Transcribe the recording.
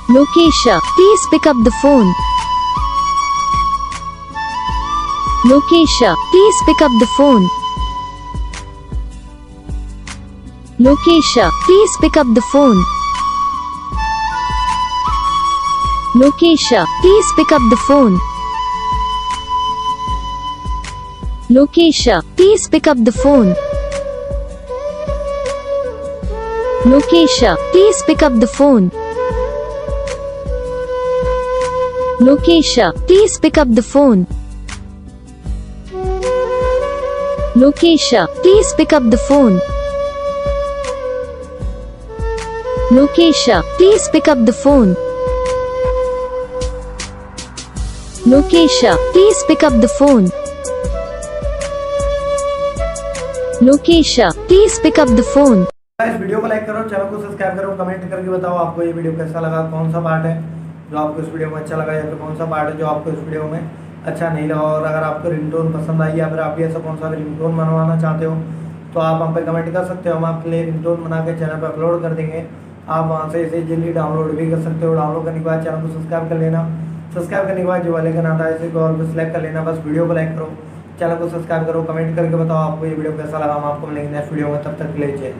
Lokesh, please pick up the phone. Lokesh, please pick up the phone. Lokesh, please pick up the phone. Lokesh, please pick up the phone. Lokesh, please pick up the phone. Lokesh, please pick up the phone. Lokesh, please pick up the phone. Lokesh, please pick up the phone. Lokesh, please pick up the phone. Lokesh, please pick up the phone. Lokesh, please pick up the phone. इस video को like करो, channel को subscribe करो, comment करके बताओ आपको ये video कैसा लगा, कौन सा पार्ट है जो आपको इस वीडियो में अच्छा लगा या फिर कौन सा पार्ट है जो आपको इस वीडियो में अच्छा नहीं लगा। और अगर आपको रिंगटोन पसंद आई या फिर आप भी ऐसा कौन सा रिंगटोन बनवाना चाहते हो तो आप हम पे कमेंट कर सकते हो। हम आपके लिए रिंगटोन बना के चैनल पर अपलोड कर देंगे। आप वहाँ से इसे जल्दी डाउनलोड भी कर सकते हो। डाउनलोड करने के बाद चैनल को सब्सक्राइब कर लेना। सब्सक्राइब करने के बाद जो वाले का नाता है इसे ऑल पे सेलेक्ट कर लेना। बस वीडियो को लाइक करो, चैनल को सब्सक्राइब करो, कमेंट करके बताओ आपको ये वीडियो कैसा लगा। हम आपको मिलेंगे नेक्स्ट वीडियो में, तब तक के लिए जय।